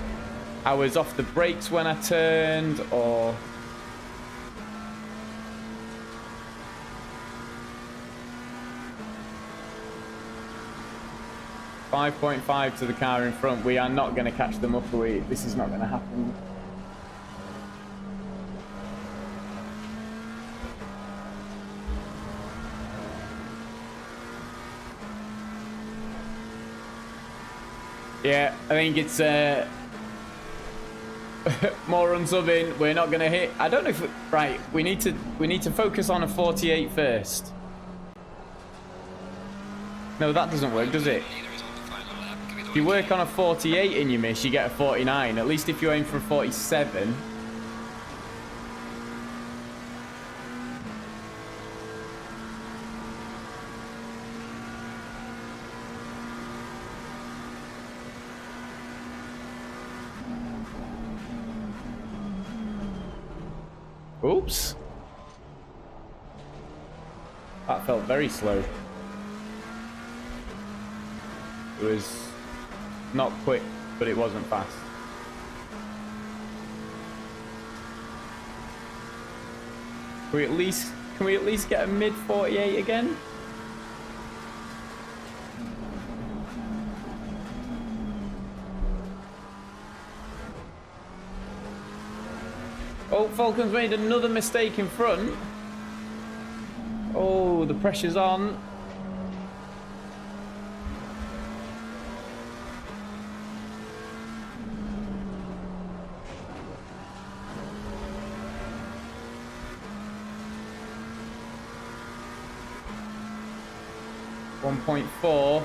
I was off the brakes when I turned or... .5 to the car in front. We are not going to catch them up. This is not going to happen. Yeah, I think it's more unsubbing. We're not going to hit. I don't know if right. We need to focus on a 48 first. No, that doesn't work, does it? If you work on a 48 and you miss, you get a 49. At least if you aim for a 47. Oops. That felt very slow. It was not quick, but it wasn't fast. Can we at least get a mid 48 again? Oh, Falcon's made another mistake in front. Oh, the pressure's on. .4.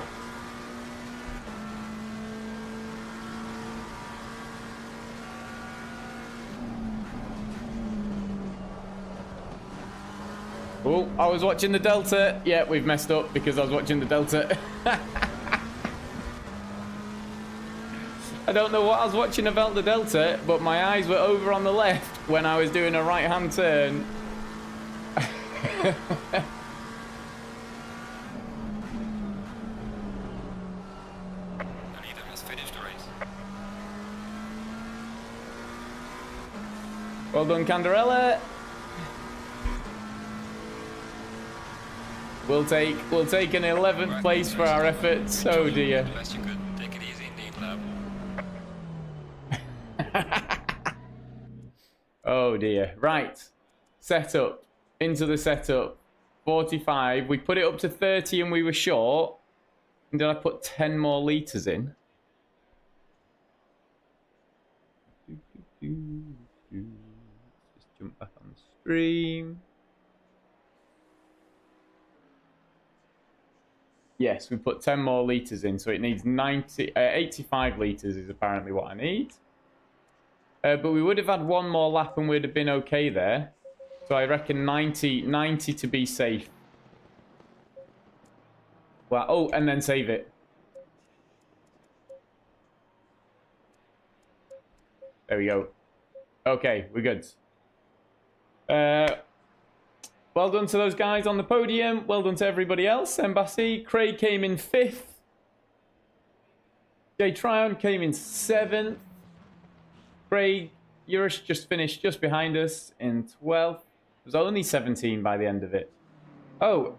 Oh, I was watching the Delta. Yeah, we've messed up because I was watching the Delta. I don't know what I was watching about the Delta, but my eyes were over on the left when I was doing a right-hand turn. Leader has finished the race. Well done, Candarella. We'll take an 11th place for our efforts. Oh dear. Best you could. Take it easy indeed, lab. Oh dear. Right. Setup. Into the setup. 45. We put it up to 30 and we were short. And did I put 10 more litres in? Let's just jump back on the stream. Yes, we put 10 more litres in, so it needs 85 litres is apparently what I need. But we would have had one more lap and we'd have been okay there. So I reckon 90 to be safe. Well, oh, and then save it. There we go. Okay, we're good. Well done to those guys on the podium. Well done to everybody else. Embassy. Craig came in 5th. Jay Tryon came in 7th. Craig Urish just finished just behind us in 12th. It was only 17 by the end of it. Oh,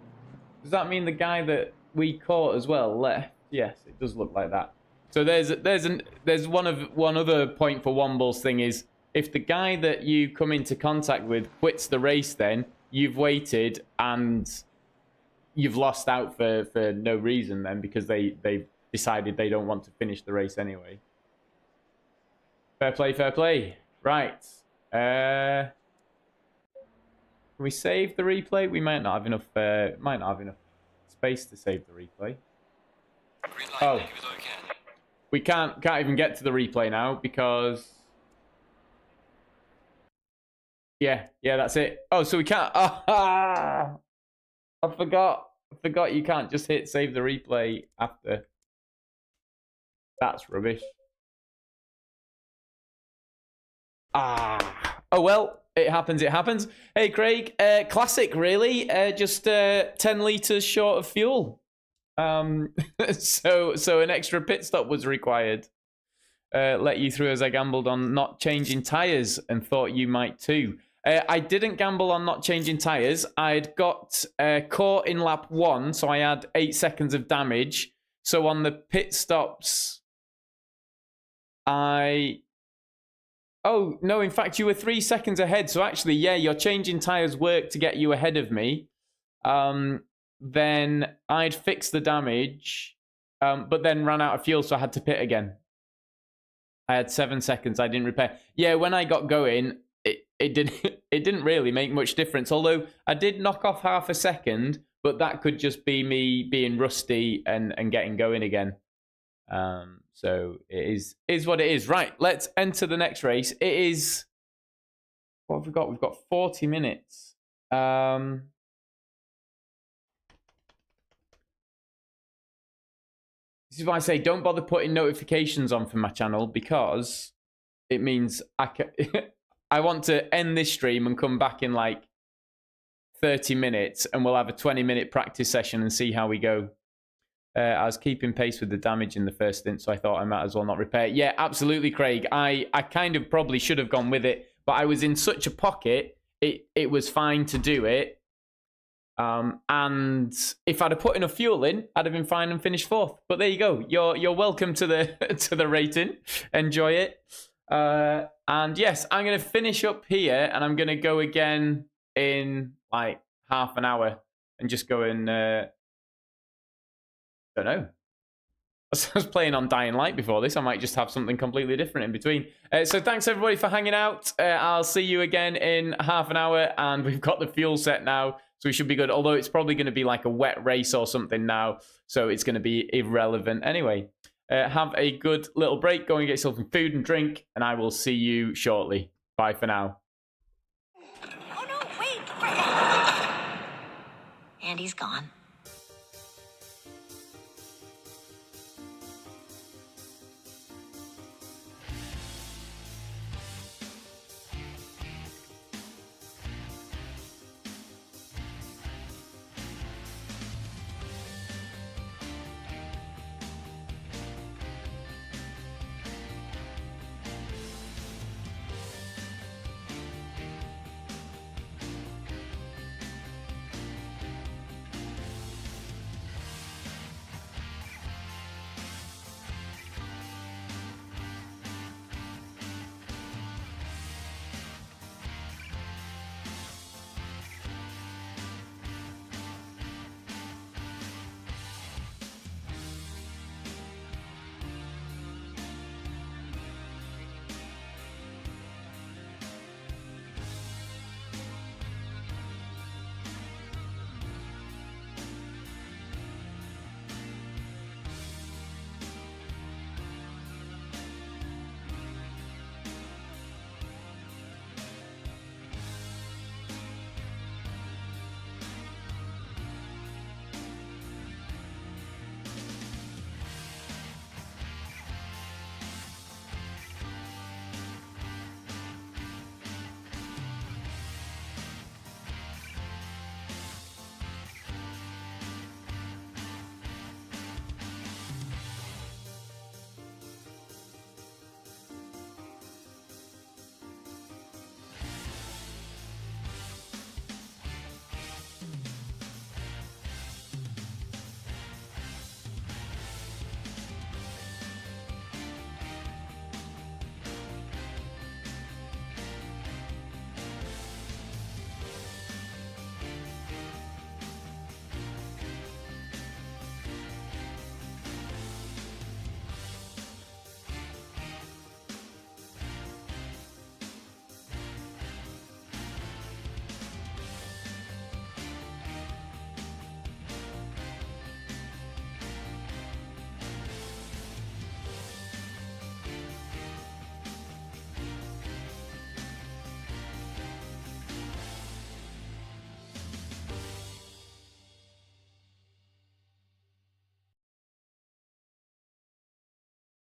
does that mean the guy that we caught as well left? Yes, it does look like that. So there's one other point for Womble's thing is if the guy that you come into contact with quits the race, then you've waited and you've lost out for no reason then because they decided they don't want to finish the race anyway. Fair play, fair play. Right. Can we save the replay? We might not have enough space to save the replay. Green light, Oh. make it okay. We can't even get to the replay now because yeah, that's it. Oh, so we can't. I forgot you can't just hit save the replay after. That's rubbish. Oh well, it happens. Hey Craig, classic really. Just 10 litres short of fuel. So an extra pit stop was required. Let you through as I gambled on not changing tyres and thought you might too. I didn't gamble on not changing tyres. I'd got caught in lap 1, so I had 8 seconds of damage. So on the pit stops, Oh, no, in fact, you were 3 seconds ahead. So actually, yeah, your changing tyres worked to get you ahead of me. Then I'd fixed the damage, but then ran out of fuel, so I had to pit again. I had 7 seconds. I didn't repair. Yeah, when I got going, it didn't really make much difference. Although I did knock off half a second, but that could just be me being rusty and getting going again. So it is what it is. Right, let's enter the next race. It is. What have we got? We've got 40 minutes. This is why I say don't bother putting notifications on for my channel because it means I want to end this stream and come back in like 30 minutes and we'll have a 20-minute practice session and see how we go. I was keeping pace with the damage in the first stint, so I thought I might as well not repair it. Yeah, absolutely, Craig. I kind of probably should have gone with it, but I was in such a pocket, it was fine to do it. And if I'd have put enough fuel in, I'd have been fine and finished 4th. But there you go. You're welcome to the to the rating. Enjoy it. And yes, I'm gonna finish up here, and I'm gonna go again in like half an hour, and just go and. Don't know. I was playing on Dying Light before this. I might just have something completely different in between. So thanks everybody for hanging out. I'll see you again in half an hour. And we've got the fuel set now. So we should be good. Although it's probably going to be like a wet race or something now. So it's going to be irrelevant. Anyway, have a good little break. Go and get yourself some food and drink. And I will see you shortly. Bye for now. Oh no, wait! and he's gone.